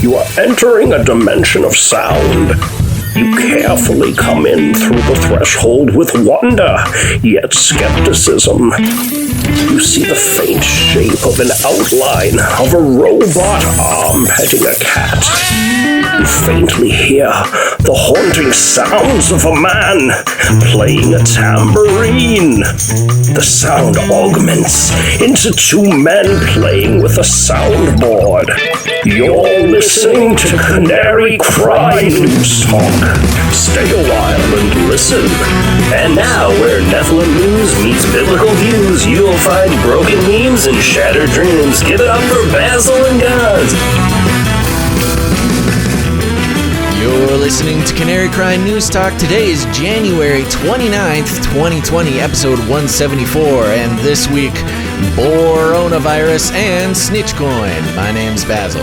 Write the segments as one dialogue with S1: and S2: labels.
S1: You are entering a dimension of sound. You carefully come in through the threshold with wonder, yet skepticism. You see the faint shape of an outline of a robot arm petting a cat. You faintly hear the haunting sounds of a man playing a tambourine. The sound augments into two men playing with a soundboard. You're listening to Canary Cry News Talk. Stay a while and listen. And now, where Nephilim news meets biblical views, you'll find broken memes and shattered dreams. Give it up for Basil and Guns.
S2: You're listening to Canary Cry News Talk. Today is January 29th, 2020, episode 174, and this week, Bore-ona virus and SnitchCoin. My name's Basil.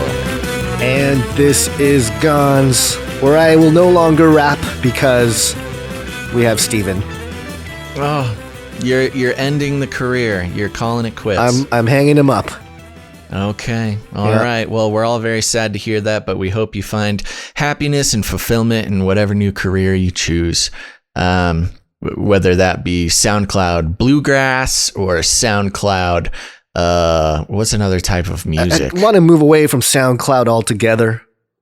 S3: And this is Guns, where I will no longer rap because we have Steven.
S2: Oh, you're ending the career. You're calling it quits.
S3: I'm hanging him up.
S2: Okay. All right. Well, we're all very sad to hear that, but we hope you find happiness and fulfillment in whatever new career you choose. Whether that be SoundCloud Bluegrass or SoundCloud, what's another type of music?
S3: I want to move away from SoundCloud altogether.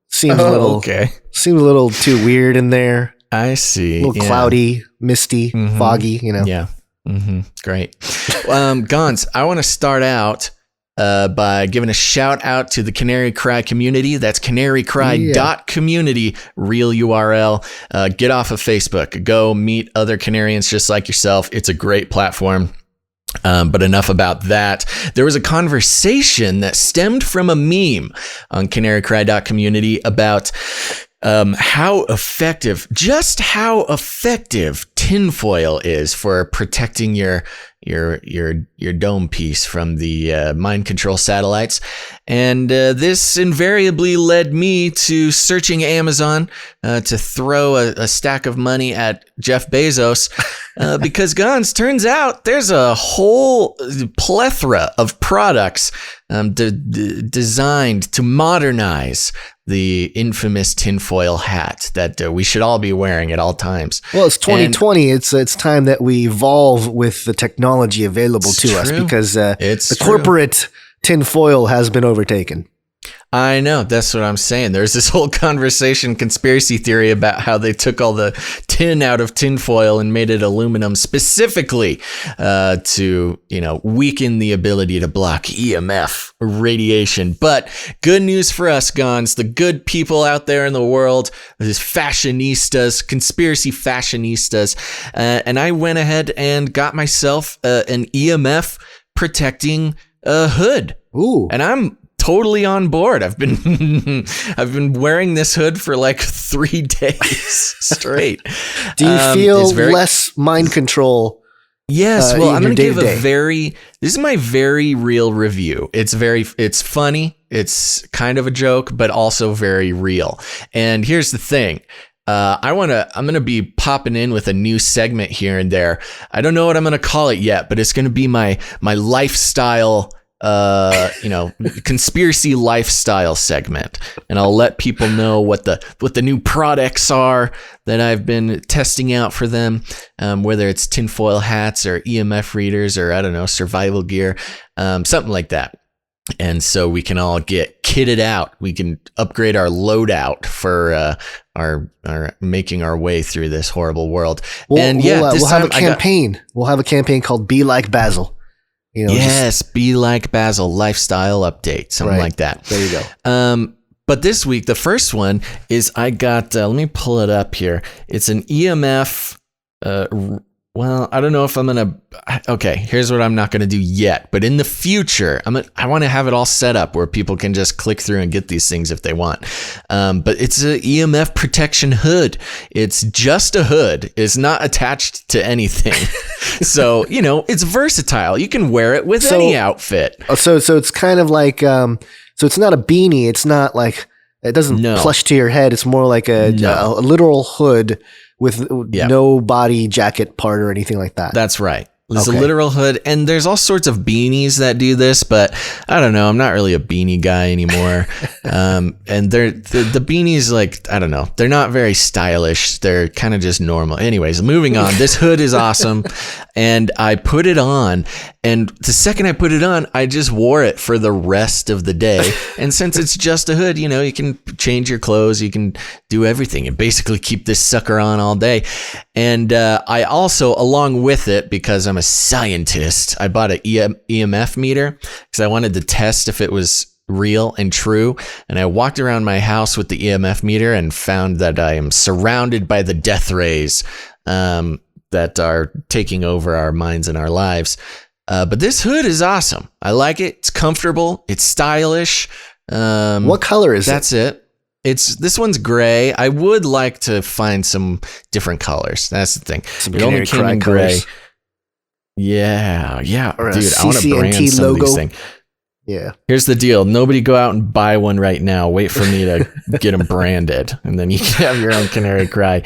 S3: Seems a little too weird in there.
S2: I see.
S3: A little cloudy, misty, foggy,
S2: Yeah. Great. Gons, I want to start out by giving a shout out to the Canary Cry community. That's canarycry.community, real URL. Get off of Facebook. Go meet other Canarians just like yourself. It's a great platform. But enough about that. There was a conversation that stemmed from a meme on canarycry.community about how effective tinfoil is for protecting your dome piece from the mind control satellites. And this invariably led me to searching Amazon to throw a stack of money at Jeff Bezos because, Guns, turns out there's a whole plethora of products designed to modernize the infamous tinfoil hat that we should all be wearing at all times.
S3: Well, it's 2020. It's time that we evolve with the technology available to us because the corporate tinfoil has been overtaken.
S2: I know. That's what I'm saying. There's this whole conspiracy theory about how they took all the tin out of tinfoil and made it aluminum specifically to, weaken the ability to block EMF radiation. But good news for us, Gons, the good people out there in the world, these fashionistas, conspiracy fashionistas, and I went ahead and got myself an EMF protecting hood.
S3: Ooh.
S2: And I'm totally on board. I've been wearing this hood for like 3 days straight.
S3: Do you feel less mind control?
S2: Yes. Well, I'm going to give this is my very real review. It's funny. It's kind of a joke, but also very real. And here's the thing. I'm going to be popping in with a new segment here and there. I don't know what I'm going to call it yet, but it's going to be my lifestyle conspiracy lifestyle segment, and I'll let people know what the new products are that I've been testing out for them, whether it's tinfoil hats or EMF readers or I don't know, survival gear, something like that. And so we can all get kitted out. We can upgrade our loadout for our making our way through this horrible world.
S3: We'll have a campaign. We'll have a campaign called Be Like Basil.
S2: Be Like Basil, lifestyle update, something like that.
S3: There you go.
S2: But this week, the first one is I got, let me pull it up here. It's an EMF, I don't know if I'm going to, okay, here's what I'm not going to do yet. But in the future, I want to have it all set up where people can just click through and get these things if they want. But it's an EMF protection hood. It's just a hood. It's not attached to anything. So, it's versatile. You can wear it with any outfit.
S3: So it's kind of like, so it's not a beanie. It's not like, it doesn't plush to your head. It's more like a literal hood with no body jacket part or anything like that.
S2: That's right. There's a literal hood, and there's all sorts of beanies that do this, but I don't know. I'm not really a beanie guy anymore. And the beanies, like, I don't know. They're not very stylish. They're kind of just normal. Anyways, moving on. This hood is awesome, and I put it on, and the second I put it on, I just wore it for the rest of the day. And since it's just a hood, you can change your clothes, you can do everything, and basically keep this sucker on all day. And I also, along with it, because I'm a scientist, I bought an EMF meter because I wanted to test if it was real and true. And I walked around my house with the EMF meter and found that I am surrounded by the death rays that are taking over our minds and our lives. But this hood is awesome. I like it. It's comfortable. It's stylish.
S3: What color is it?
S2: That's it. This one's gray. I would like to find some different colors. That's the thing.
S3: Some Canary Cry colors.
S2: Yeah.
S3: Or
S2: dude,
S3: a
S2: I want to brand
S3: CCNT
S2: some
S3: logo.
S2: of these things.
S3: Yeah.
S2: Here's the deal. Nobody go out and buy one right now. Wait for me to get them branded, and then you can have your own Canary Cry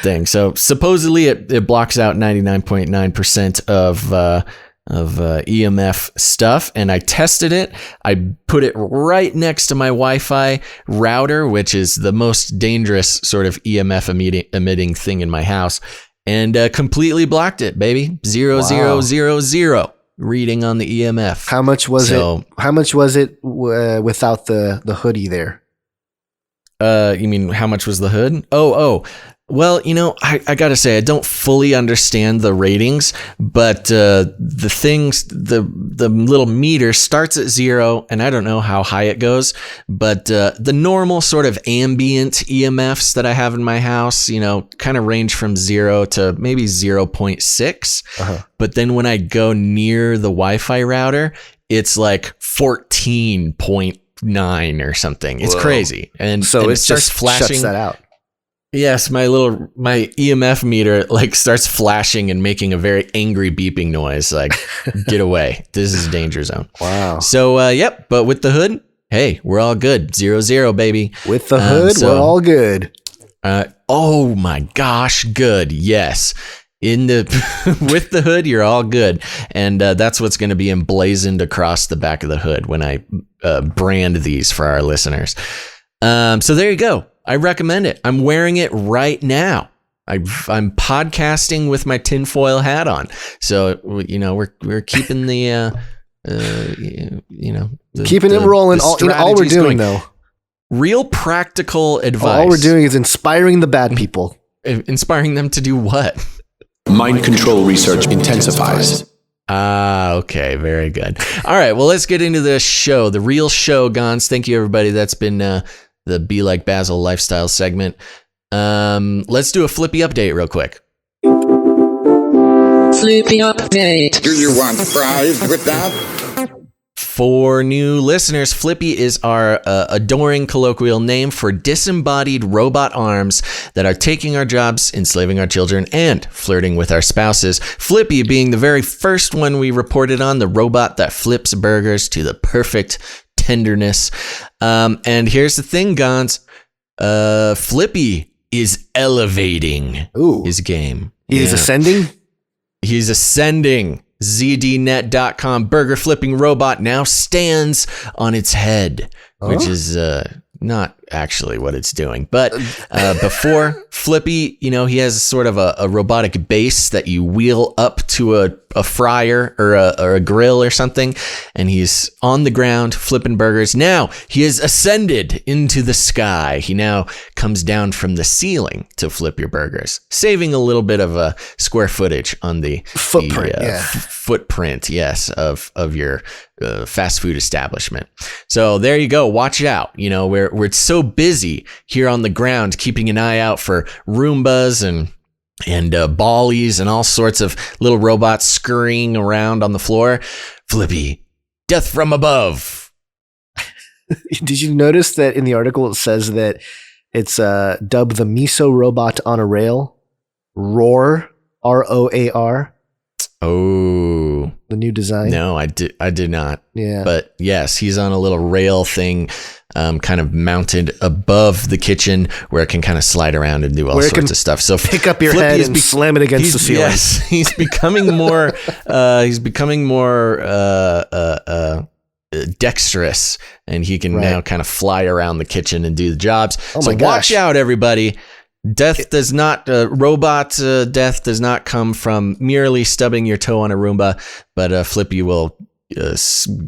S2: thing. So supposedly it blocks out 99.9% of EMF stuff, and I tested it. I put it right next to my Wi-Fi router, which is the most dangerous sort of EMF emitting thing in my house, and completely blocked it, baby. 0.000 reading on the EMF.
S3: How much was it? How much was it without the hoodie there?
S2: You mean how much was the hood? Oh. Well, I gotta say, I don't fully understand the ratings, but the little meter starts at 0, and I don't know how high it goes, but the normal sort of ambient EMFs that I have in my house, kind of range from 0 to maybe 0.6. But then when I go near the Wi-Fi router, it's like 14.9 or something. It's crazy. And
S3: so
S2: it starts flashing.
S3: Shuts that out.
S2: Yes, my EMF meter starts flashing and making a very angry beeping noise. Like, get away! This is a danger zone.
S3: Wow.
S2: So, yep. But with the hood, hey, we're all good. 0.0, baby.
S3: With the hood, we're all good.
S2: Oh my gosh, good. Yes. With the hood, you're all good, and that's what's going to be emblazoned across the back of the hood when I brand these for our listeners. So there you go. I recommend it. I'm wearing it right now. I'm podcasting with my tinfoil hat on. So, we're keeping
S3: keeping it rolling. All we're doing, though.
S2: Real practical advice.
S3: All we're doing is inspiring the bad people.
S2: Inspiring them to do what?
S4: Mind control research intensifies.
S2: Okay. Very good. All right. Well, let's get into the show, the real show, Gons. Thank you, everybody. That's been the Be Like Basil lifestyle segment. Let's do a Flippy update real quick.
S5: Flippy update.
S6: Do you want fries with that?
S2: For new listeners, Flippy is our adoring colloquial name for disembodied robot arms that are taking our jobs, enslaving our children, and flirting with our spouses. Flippy being the very first one we reported on, the robot that flips burgers to the perfect tenderness. And here's the thing, Gons. Flippy is elevating his game.
S3: He is ascending?
S2: He's ascending. ZDNet.com burger flipping robot now stands on its head, which is not actually what it's doing. But before Flippy, he has sort of a robotic base that you wheel up to a fryer or a grill or something, and he's on the ground flipping burgers. Now he has ascended into the sky. He now comes down from the ceiling to flip your burgers, saving a little bit of square footage on the footprint. Footprint, yes, of your fast food establishment. So there you go. Watch it out. We're so busy here on the ground, keeping an eye out for Roombas and Ballies and all sorts of little robots scurrying around on the floor. Flippy, death from above.
S3: Did you notice that in the article it says that it's dubbed the Miso Robot on a Rail? Roar, ROAR.
S2: Oh,
S3: the new design.
S2: No, I did not.
S3: Yeah,
S2: but yes, he's on a little rail thing, kind of mounted above the kitchen where it can kind of slide around and do all sorts of stuff. So
S3: pick up your
S2: Flippy
S3: head
S2: is
S3: and slam it against the ceiling.
S2: Yes, he's becoming more. He's becoming more dexterous, and he can now kind of fly around the kitchen and do the jobs. So watch out, everybody. Death does not, robot death does not come from merely stubbing your toe on a Roomba, but Flippy will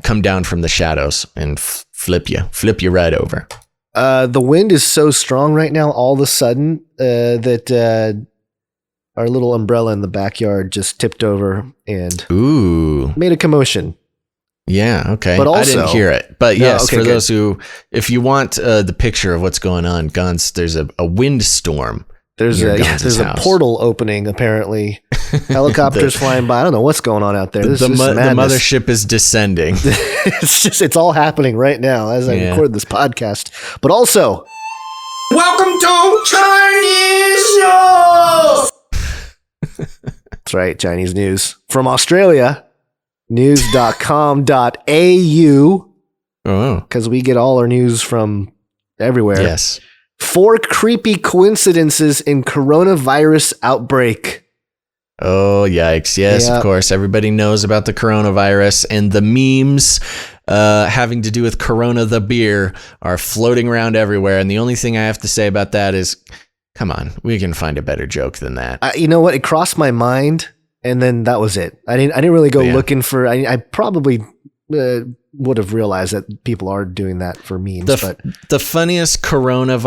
S2: come down from the shadows and flip you right over.
S3: The wind is so strong right now, all of a sudden, that our little umbrella in the backyard just tipped over and made a commotion.
S2: Yeah, okay.
S3: But also,
S2: I didn't hear it. But yes,
S3: okay,
S2: for those who, if you want the picture of what's going on, Guns, there's a windstorm.
S3: There's a portal opening, apparently. Helicopters flying by. I don't know what's going on out there.
S2: The mothership is descending.
S3: It's all happening right now as I record this podcast. But also,
S6: Welcome to Chinese News!
S3: That's right, Chinese news. From Australia. News.com.au because we get all our news from everywhere.
S2: Yes.
S3: 4 creepy coincidences in coronavirus outbreak.
S2: Oh, yikes. Yes, of course. Everybody knows about the coronavirus, and the memes having to do with Corona the beer are floating around everywhere. And the only thing I have to say about that is, come on, we can find a better joke than that.
S3: You know what? It crossed my mind. And then that was it. I didn't really go looking for. I probably would have realized that people are doing that for memes. But
S2: the funniest Corona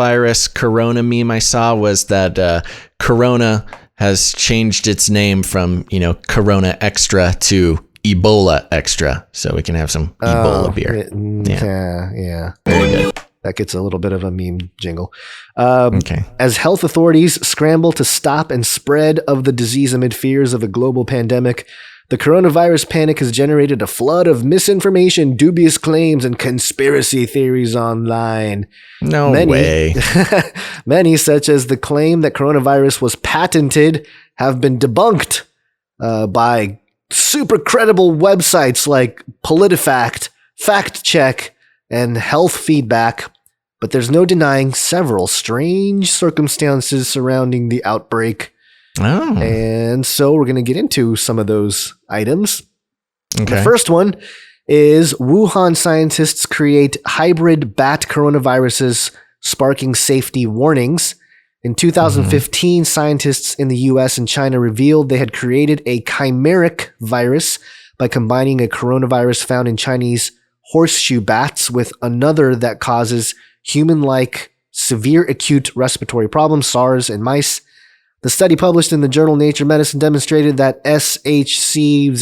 S2: meme I saw was that Corona has changed its name from Corona Extra to Ebola Extra, so we can have some Ebola beer.
S3: Yeah.
S2: Very good.
S3: That gets a little bit of a meme jingle. As health authorities scramble to stop and spread of the disease amid fears of a global pandemic, the coronavirus panic has generated a flood of misinformation, dubious claims, and conspiracy theories online.
S2: No way.
S3: Many, such as the claim that coronavirus was patented, have been debunked by super credible websites like PolitiFact, Fact Check, and Health Feedback, but there's no denying several strange circumstances surrounding the outbreak.
S2: Oh.
S3: And so we're going to get into some of those items.
S2: Okay.
S3: The first one is Wuhan scientists create hybrid bat coronaviruses, sparking safety warnings. In 2015, scientists in the US and China revealed they had created a chimeric virus by combining a coronavirus found in Chinese horseshoe bats with another that causes human-like severe acute respiratory problems, SARS, in mice. The study published in the journal Nature Medicine demonstrated that SHC-014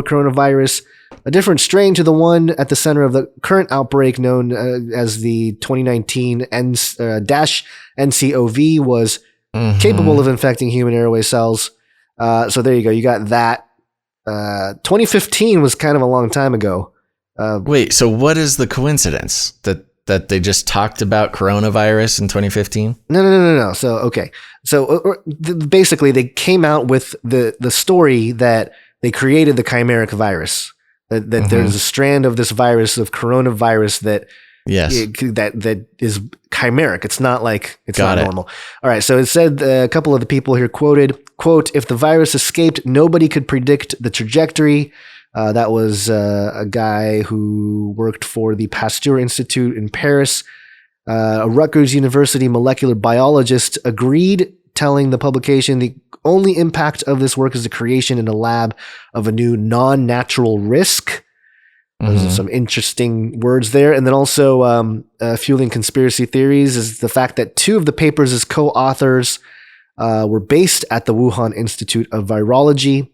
S3: coronavirus, a different strain to the one at the center of the current outbreak known as the 2019 -NCOV, was capable of infecting human airway cells. So there you go. You got that. 2015 was kind of a long time ago.
S2: Wait, so what is the coincidence that they just talked about coronavirus in 2015?
S3: No. So, okay. So basically they came out with the story that they created the chimeric virus, that there's a strand of this virus, of coronavirus that is chimeric. It's not like it's not normal. All right. So it said a couple of the people here quoted, quote, "If the virus escaped, nobody could predict the trajectory." That was a guy who worked for the Pasteur Institute in Paris. A Rutgers University molecular biologist agreed, telling the publication the only impact of this work is the creation in a lab of a new non-natural risk. Those are some interesting words there. And then also fueling conspiracy theories is the fact that 2 of the papers as co-authors were based at the Wuhan Institute of Virology.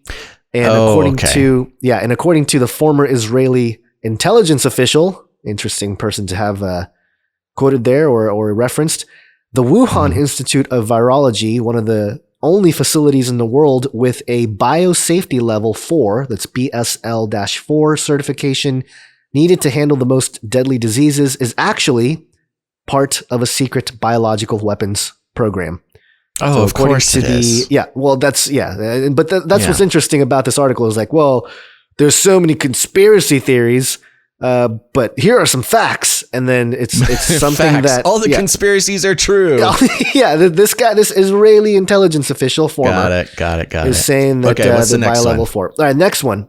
S3: And according to the former Israeli intelligence official, interesting person to have quoted there or referenced, the Wuhan Institute of Virology, one of the only facilities in the world with a biosafety level 4, that's BSL-4 certification needed to handle the most deadly diseases, is actually part of a secret biological weapons program.
S2: Oh,
S3: so
S2: of course it is.
S3: But that's what's interesting about this article is like, well, there's so many conspiracy theories. But here are some facts, and then it's something
S2: Facts.
S3: that
S2: all the conspiracies are true.
S3: Yeah, this Israeli intelligence official, former,
S2: Got it.
S3: is saying that
S2: what's the
S3: they're
S2: next
S3: bi-level
S2: one?
S3: 4. All right, next one.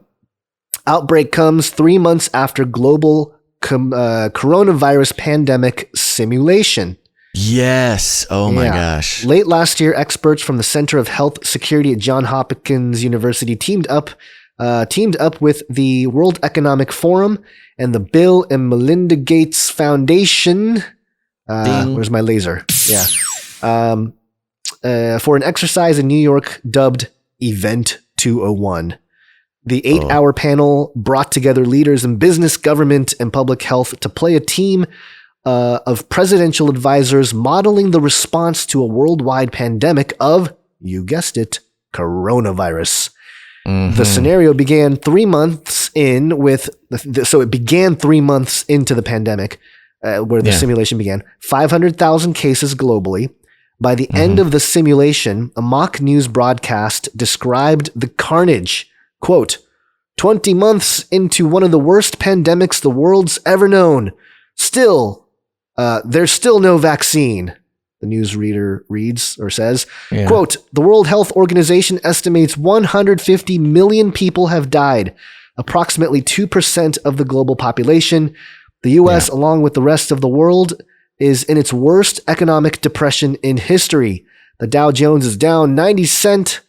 S3: Outbreak comes 3 months after global coronavirus pandemic simulation.
S2: Yes. Oh my gosh.
S3: Late last year, experts from the Center of Health Security at Johns Hopkins University teamed up with the World Economic Forum and the Bill and Melinda Gates Foundation. Where's my laser? Yeah. For an exercise in New York dubbed Event 201. The 8-hour panel brought together leaders in business, government, and public health to play a team of presidential advisors modeling the response to a worldwide pandemic of, you guessed it, coronavirus. Mm-hmm. The scenario began 3 months in it began 3 months into the pandemic, where the simulation began. 500,000 cases globally. By the end of the simulation, a mock news broadcast described the carnage. Quote, 20 months into one of the worst pandemics the world's ever known. Still, there's still no vaccine. The newsreader reads or says, quote, the World Health Organization estimates 150 million people have died, approximately 2% of the global population. The U.S., along with the rest of the world, is in its worst economic depression in history. The Dow Jones is down 90 cent,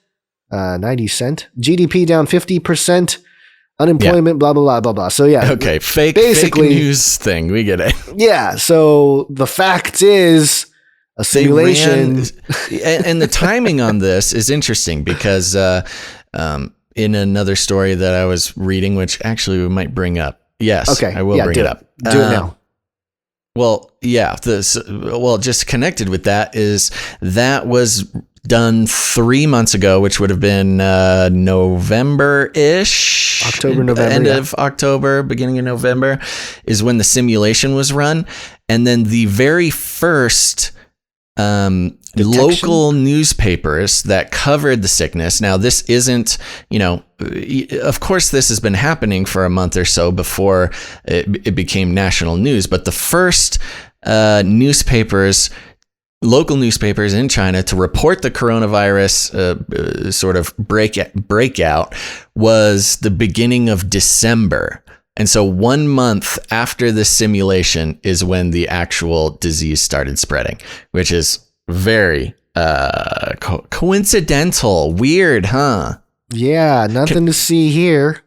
S3: GDP down 50%, unemployment, blah, blah, blah, blah, blah. So
S2: okay, fake news thing. We get it. Yeah.
S3: So the fact is a simulation.
S2: And the timing on this is interesting because in another story that I was reading, which actually we might bring up. Yes, okay. I will bring it up.
S3: Do it now.
S2: Well, yeah. Just connected with that is that was done 3 months ago, which would have been November-ish.
S3: October, November.
S2: End of October, beginning of November is when the simulation was run. And then the very first local newspapers that covered the sickness. Now, this isn't, of course, this has been happening for a month or so before it became national news. But the first local newspapers in China to report the coronavirus sort of breakout was the beginning of December. And so 1 month after the simulation is when the actual disease started spreading, which is very coincidental. Weird, huh?
S3: Yeah, nothing to see here.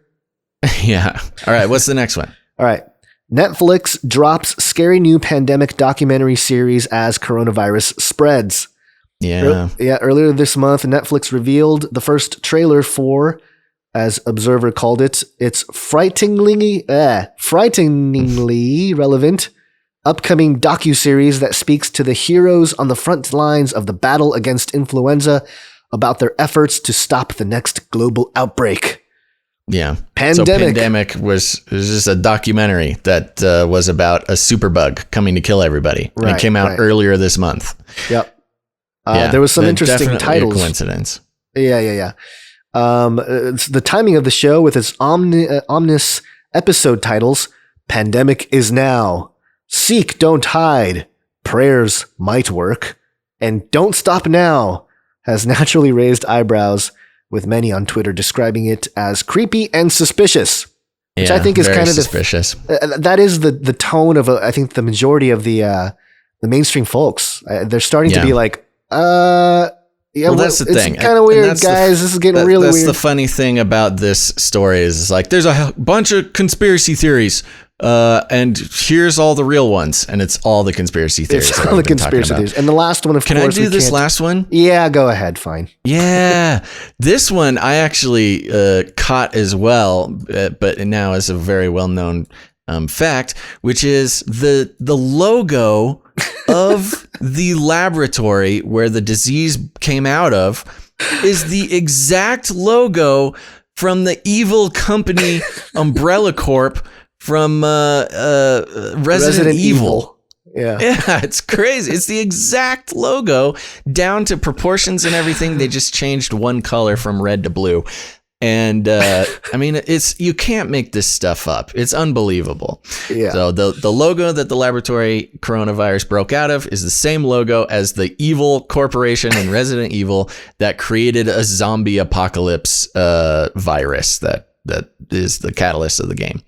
S2: Yeah. All right, what's the next one?
S3: All right. Netflix drops scary new pandemic documentary series as coronavirus spreads.
S2: Yeah.
S3: Earlier this month, Netflix revealed the first trailer for, as Observer called it, its frighteningly relevant upcoming docuseries that speaks to the heroes on the front lines of the battle against influenza about their efforts to stop the next global outbreak.
S2: Yeah.
S3: Pandemic.
S2: So Pandemic was just a documentary that was about a superbug coming to kill everybody. Right, and it came out earlier this month.
S3: Yep. There was some interesting titles.
S2: A coincidence.
S3: Yeah. The timing of the show with its ominous episode titles, Pandemic is Now, Seek, Don't Hide, Prayers Might Work, and Don't Stop Now, has naturally raised eyebrows, with many on Twitter describing it as creepy and suspicious, which I think is kind of
S2: suspicious.
S3: That is the tone of I think the majority of the mainstream folks. They're starting to be like, that's the thing. It's kind of weird, guys. This is getting really weird.
S2: That's the funny thing about this story is like there's a bunch of conspiracy theories. And here's all the real ones, and it's all the conspiracy theories.
S3: It's all the conspiracy theories. And the last one, of course.
S2: Can I do this last one?
S3: Yeah, go ahead. Fine.
S2: Yeah. This one I actually caught as well, but now is a very well-known fact, which is the logo of the laboratory where the disease came out of is the exact logo from the evil company Umbrella Corp from Resident Evil.
S3: Yeah,
S2: it's crazy. It's the exact logo down to proportions and everything. They just changed one color from red to blue. And I mean, you can't make this stuff up. It's unbelievable.
S3: Yeah.
S2: So the logo that the laboratory coronavirus broke out of is the same logo as the evil corporation in Resident Evil that created a zombie apocalypse virus that is the catalyst of the game.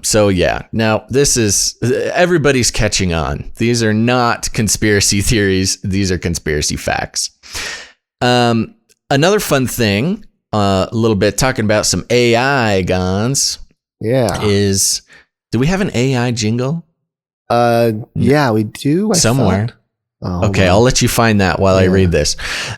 S2: So yeah, now everybody's catching on. These are not conspiracy theories. These are conspiracy facts. Another fun thing, a little bit talking about some AI guns.
S3: Yeah.
S2: Do we have an AI jingle?
S3: Yeah, we do.
S2: Somewhere.
S3: Oh,
S2: okay, I'll let you find that while I read this.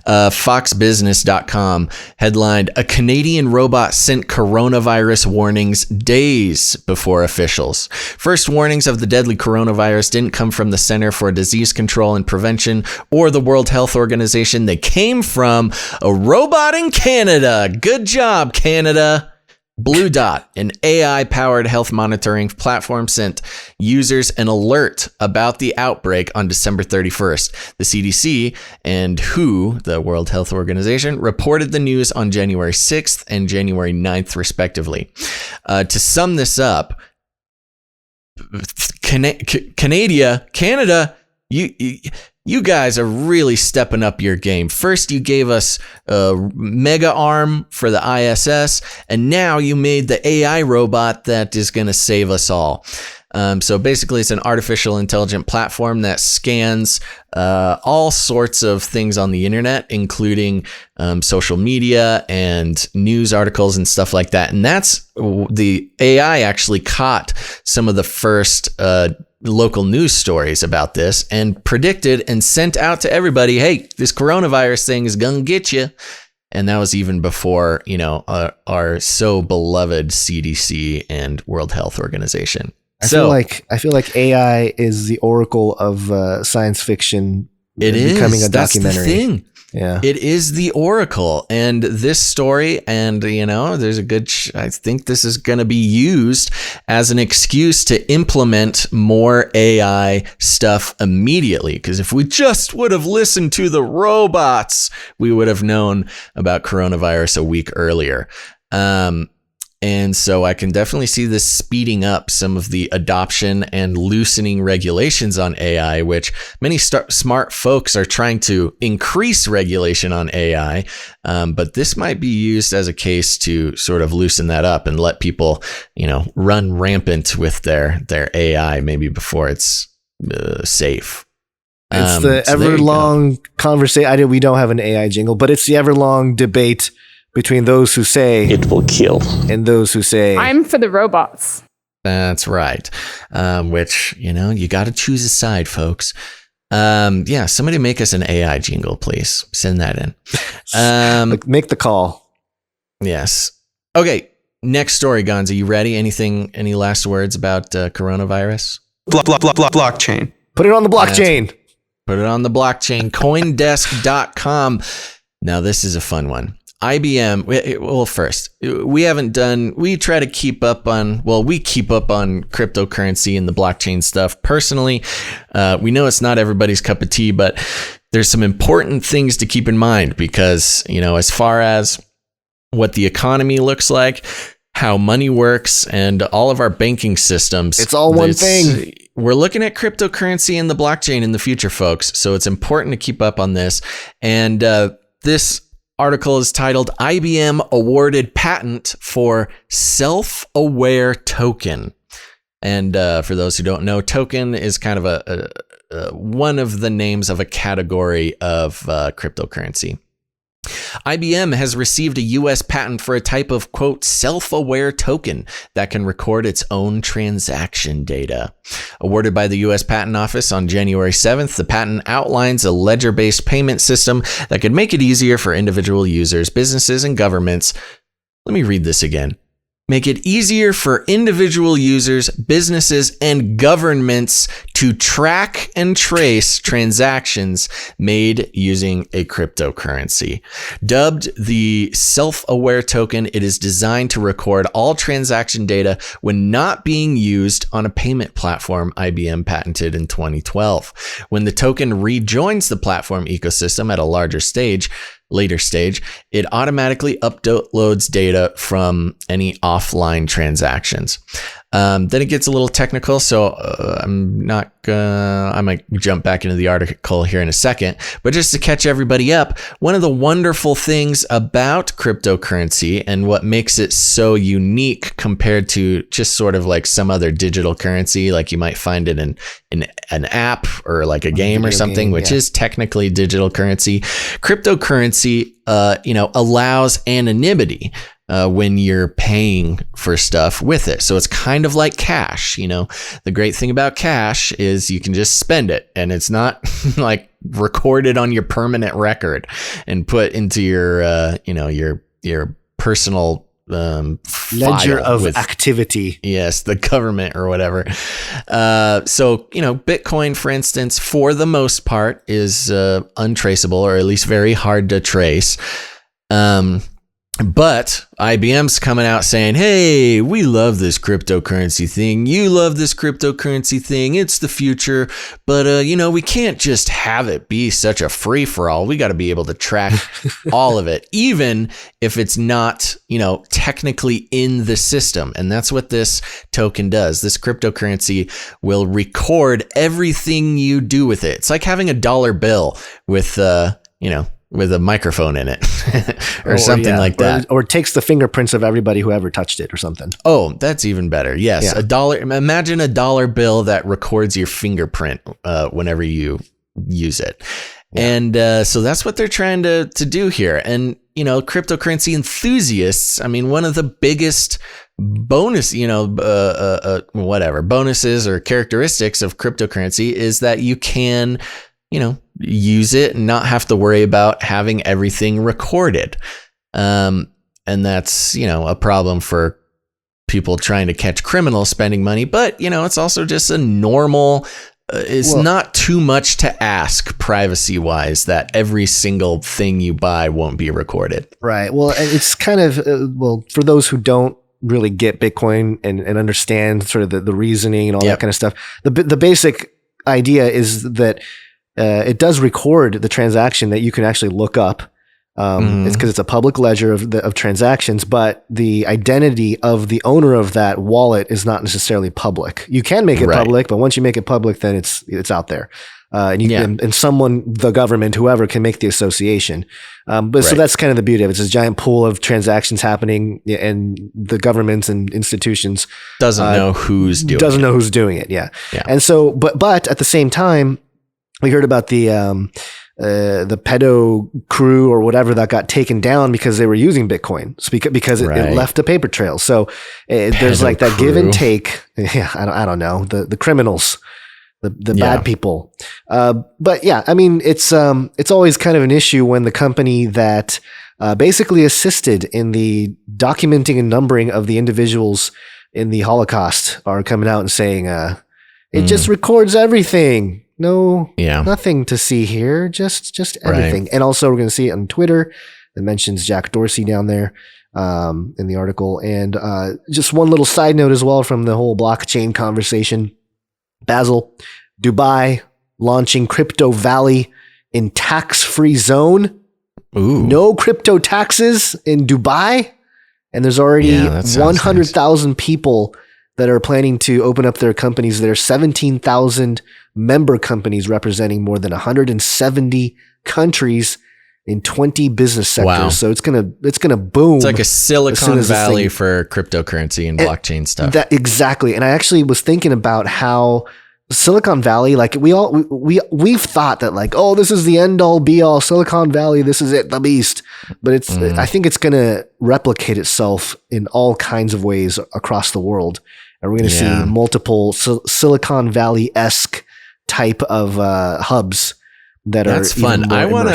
S2: Foxbusiness.com headlined, "A Canadian robot sent coronavirus warnings days before officials. First warnings of the deadly coronavirus didn't come from the Center for Disease Control and Prevention or the World Health Organization. They came from a robot in Canada. Good job, Canada." Blue Dot, an AI-powered health monitoring platform, sent users an alert about the outbreak on December 31st. The CDC and WHO, the World Health Organization, reported the news on January 6th and January 9th, respectively. To sum this up, Canada, you guys are really stepping up your game. First, you gave us a mega arm for the ISS, and now you made the AI robot that is going to save us all. So basically, it's an artificial intelligent platform that scans all sorts of things on the internet, including social media and news articles and stuff like that. And the AI actually caught some of the first local news stories about this and predicted and sent out to everybody, hey, this coronavirus thing is gonna get you. And that was even before, our so beloved CDC and World Health Organization. I feel
S3: like AI is the oracle of science fiction.
S2: It
S3: becoming a
S2: That's
S3: documentary.
S2: The thing.
S3: Yeah,
S2: it is the oracle, and this story, and there's I think this is going to be used as an excuse to implement more AI stuff immediately. Because if we just would have listened to the robots, we would have known about coronavirus a week earlier. And so I can definitely see this speeding up some of the adoption and loosening regulations on AI, which many smart folks are trying to increase regulation on AI. But this might be used as a case to sort of loosen that up and let people, run rampant with their AI maybe before it's safe.
S3: It's the ever-long conversation. We don't have an AI jingle, but it's the ever-long debate between those who say
S1: it will kill
S3: and those who say
S5: I'm for the robots.
S2: That's right. Which, you got to choose a side, folks. Somebody make us an AI jingle, please. Send that in.
S3: Make the call.
S2: Yes. Okay. Next story, Gonza. You ready? Any last words about coronavirus?
S6: Blockchain.
S3: Put it on the blockchain.
S2: Put it on the blockchain. Coindesk.com. Now, this is a fun one. IBM, well, first, we try to keep up on cryptocurrency and the blockchain stuff. Personally, we know it's not everybody's cup of tea, but there's some important things to keep in mind because, as far as what the economy looks like, how money works, and all of our banking systems.
S3: It's all one thing.
S2: We're looking at cryptocurrency and the blockchain in the future, folks. So it's important to keep up on this. And this article is titled IBM Awarded Patent for Self-Aware Token. And for those who don't know, token is kind of one of the names of a category of cryptocurrency. IBM has received a U.S. patent for a type of, quote, self-aware token that can record its own transaction data. Awarded by the U.S. Patent Office on January 7th, the patent outlines a ledger-based payment system that could make it easier for individual users, businesses, and governments. Let me read this again. Make it easier for individual users, businesses, and governments to track and trace transactions made using a cryptocurrency. Dubbed the self-aware token, it is designed to record all transaction data when not being used on a payment platform IBM patented in 2012. When the token rejoins the platform ecosystem at a larger stage, later stage, it automatically uploads data from any offline transactions. Then it gets a little technical, so I might jump back into the article here in a second. But just to catch everybody up, one of the wonderful things about cryptocurrency and what makes it so unique compared to just sort of like some other digital currency, like you might find it in an app or like a game or something, which is technically digital currency. Cryptocurrency, allows anonymity. When you're paying for stuff with it. So it's kind of like cash. The great thing about cash is you can just spend it and it's not like recorded on your permanent record and put into your, your personal
S3: ledger of activity.
S2: Yes, the government or whatever. So, Bitcoin, for instance, for the most part is untraceable, or at least very hard to trace. But IBM's coming out saying, hey, we love this cryptocurrency thing. You love this cryptocurrency thing. It's the future. But, we can't just have it be such a free for all. We got to be able to track all of it, even if it's not, technically in the system. And that's what this token does. This cryptocurrency will record everything you do with it. It's like having a dollar bill with, with a microphone in it or something like that.
S3: Or it takes the fingerprints of everybody who ever touched it or something.
S2: Oh, that's even better. Yes. Yeah. Imagine a dollar bill that records your fingerprint whenever you use it. Yeah. And so that's what they're trying to do here. And, cryptocurrency enthusiasts, one of the biggest bonuses or characteristics of cryptocurrency is that you can, use it and not have to worry about having everything recorded. And that's, a problem for people trying to catch criminals spending money. But, it's also just a normal, not too much to ask privacy wise that every single thing you buy won't be recorded.
S3: Right. Well, it's kind of, for those who don't really get Bitcoin and understand sort of the reasoning and all that kind of stuff, the basic idea is that it does record the transaction that you can actually look up. It's because it's a public ledger of transactions, but the identity of the owner of that wallet is not necessarily public. You can make it public, but once you make it public, then it's out there. And someone, the government, whoever, can make the association. So that's kind of the beauty of it. It's a giant pool of transactions happening, and the governments and institutions
S2: doesn't know who's doing it.
S3: Yeah. And so, but at the same time, we heard about the pedo crew or whatever that got taken down because they were using Bitcoin. So because it left a paper trail. So there's like that give and take. Yeah, I don't know, the criminals, the bad people. But yeah, it's always kind of an issue when the company that basically assisted in the documenting and numbering of the individuals in the Holocaust are coming out and saying it just records everything. No, nothing to see here. Just everything. Right. And also we're going to see it on Twitter. It mentions Jack Dorsey down there in the article. And just one little side note as well from the whole blockchain conversation. Basil, Dubai launching Crypto Valley in tax-free zone. Ooh. No crypto taxes in Dubai. And there's already 100,000 people that are planning to open up their companies. There are 17,000 member companies representing more than 170 countries in 20 business sectors. Wow. So it's gonna boom.
S2: It's like a Silicon Valley for cryptocurrency and blockchain stuff.
S3: Exactly. And I actually was thinking about how Silicon Valley, like we've thought that like, oh, this is the end all be all, Silicon Valley, this is it, the beast. But I think it's gonna replicate itself in all kinds of ways across the world. And we're going to see multiple Silicon Valley-esque type of hubs That's fun.
S2: I want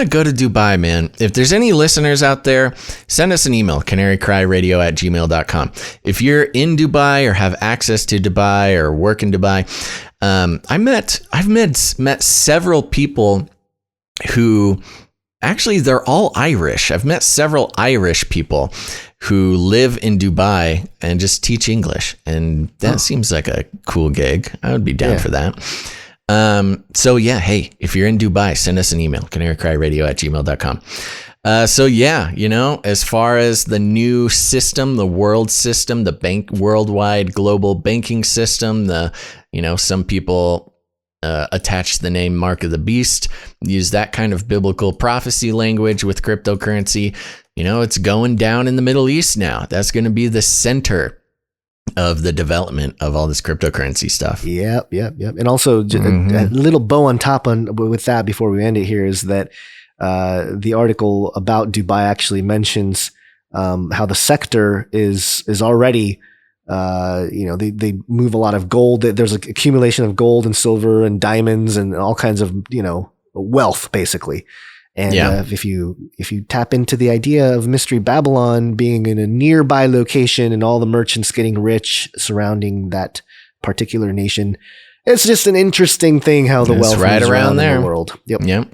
S2: to go to Dubai, man. If there's any listeners out there, send us an email, canarycryradio@gmail.com. If you're in Dubai or have access to Dubai or work in Dubai, I've met several people who actually they're all Irish. I've met several Irish people who live in Dubai and just teach English. And that seems like a cool gig. I would be down for that. So yeah, hey, if you're in Dubai, send us an email, canarycryradio@gmail.com. So yeah, as far as the new system, the world system, the worldwide global banking system, some people attach the name Mark of the Beast, use that kind of biblical prophecy language with cryptocurrency. It's going down in the Middle East now. That's going to be the center of the development of all this cryptocurrency stuff.
S3: Yep. And also a little bow on top with that before we end it here is that the article about Dubai actually mentions how the sector is already, they move a lot of gold. There's an accumulation of gold and silver and diamonds and all kinds of, wealth basically. And if you tap into the idea of Mystery Babylon being in a nearby location and all the merchants getting rich surrounding that particular nation, it's just an interesting thing how the wealth
S2: right
S3: moves
S2: around there
S3: in the world.
S2: Yep.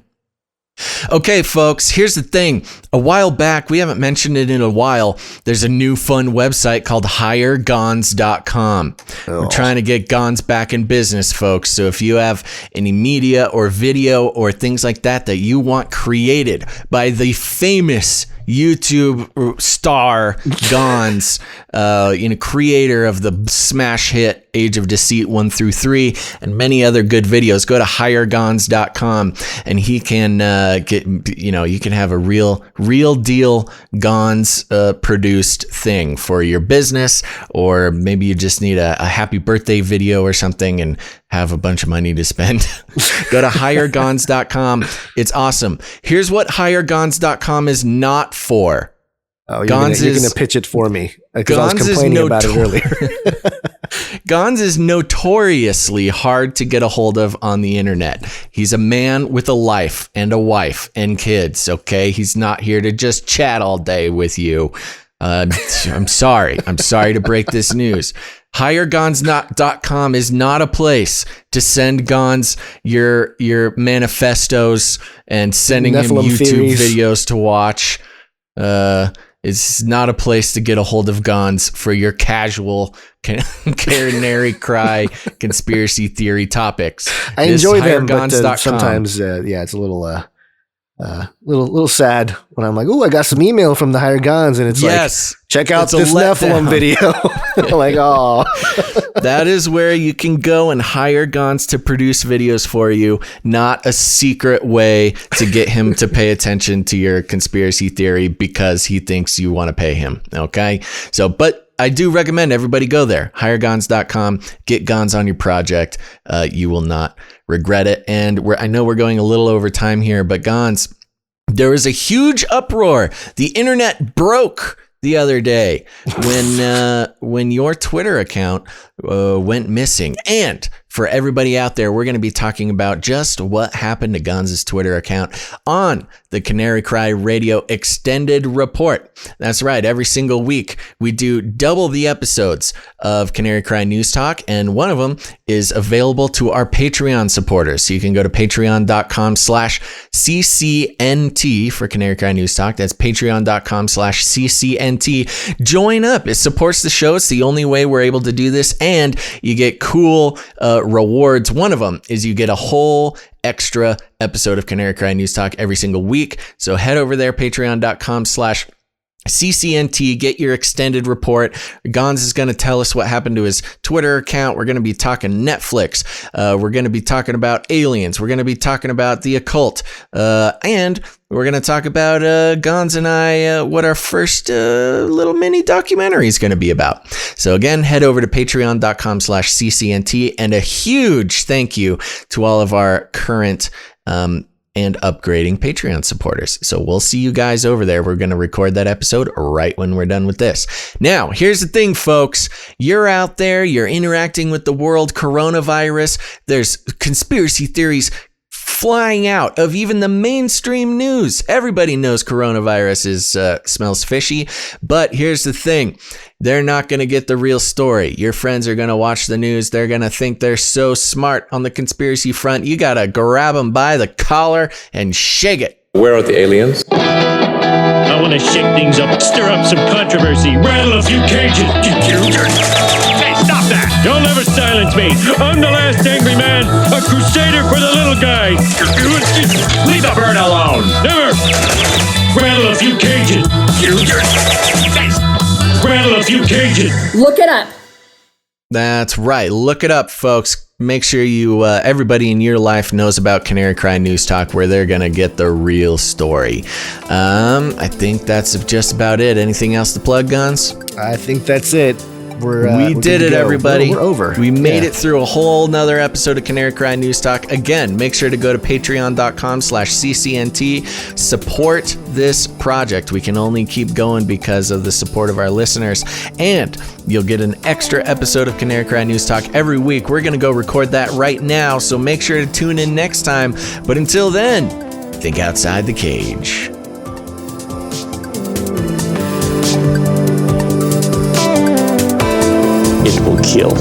S2: Okay, folks, here's the thing. A while back, we haven't mentioned it in a while, there's a new fun website called HireGons.com. We're trying to get Gons back in business, folks. So if you have any media or video or things like that you want created by the famous YouTube star Gons, creator of the smash hit Age of Deceit 1 through 3 and many other good videos, go to HireGons.com and he can you can have a real deal Gons produced thing for your business, or maybe you just need a happy birthday video or something and have a bunch of money to spend. Go to HireGons.com. It's awesome. Here's what HireGons.com is not for.
S3: Oh, you're going to pitch it for me because I was complaining about it earlier.
S2: Gons is notoriously hard to get a hold of on the internet. He's a man with a life and a wife and kids, okay? He's not here to just chat all day with you. I'm sorry. I'm sorry to break this news. HireGons.com is not a place to send Gons your manifestos and sending him YouTube
S3: theories.
S2: videos to watch. It's not a place to get a hold of Gons for your casual canary cry conspiracy theory topics.
S3: I enjoy them, but sometimes, it's a little sad when I'm like, oh, I got some email from the Hired-Gons, and it's like, check out this Nephilim video. Like, oh.
S2: That is where you can go and hire Gons to produce videos for you, not a secret way to get him to pay attention to your conspiracy theory because he thinks you want to pay him. Okay? So, but I do recommend everybody go there, HireGons.com, get Gons on your project. You will not regret it. And I know we're going a little over time here, but Gons, there was a huge uproar. The internet broke the other day when your Twitter account went missing. And for everybody out there, we're going to be talking about just what happened to Gons' Twitter account on the Canary Cry Radio Extended Report. That's right. Every single week, we do double the episodes of Canary Cry News Talk, and one of them is available to our Patreon supporters. So you can go to patreon.com/CCNT for Canary Cry News Talk. That's patreon.com/CCNT. Join up. It supports the show. It's the only way we're able to do this, and you get cool rewards. One of them is you get a whole extra episode of Canary Cry News Talk every single week. So head over there, patreon.com/CCNT, get your extended report. Gons is going to tell us what happened to his Twitter account. We're going to be talking Netflix. We're going to be talking about aliens. We're going to be talking about the occult. And we're going to talk about Gons and I, what our first little mini documentary is going to be about. So again, head over to patreon.com/CCNT, and a huge thank you to all of our current and upgrading Patreon supporters. So we'll see you guys over there. We're going to record that episode right when we're done with this. Now, here's the thing, folks. You're out there, you're interacting with the world coronavirus. There's conspiracy theories flying out of even the mainstream news. Everybody knows coronavirus smells fishy, but here's the thing. They're not going to get the real story. Your friends are going to watch the news. They're going to think they're so smart on the conspiracy front. You got to grab them by the collar and shake it.
S5: Where are the aliens?
S7: I want to shake things up, stir up some controversy, rattle a few cages. Hey, stop that! You'll never silence me. I'm the last angry man, a crusader for the little guy.
S5: Leave the bird alone.
S7: Never. Rattle a few cages. Rattle a few cages.
S8: Look it up.
S2: That's right. Look it up, folks. Make sure you, everybody in your life knows about Canary Cry News Talk, where they're going to get the real story. I think that's just about it. Anything else to plug, Guns?
S3: I think that's it.
S2: We did it, everybody.
S3: We're over.
S2: We made it through a whole nother episode of Canary Cry News Talk. Again, make sure to go to patreon.com/CCNT. Support this project. We can only keep going because of the support of our listeners. And you'll get an extra episode of Canary Cry News Talk every week. We're going to go record that right now, so make sure to tune in next time. But until then, think outside the cage.
S1: It will kill.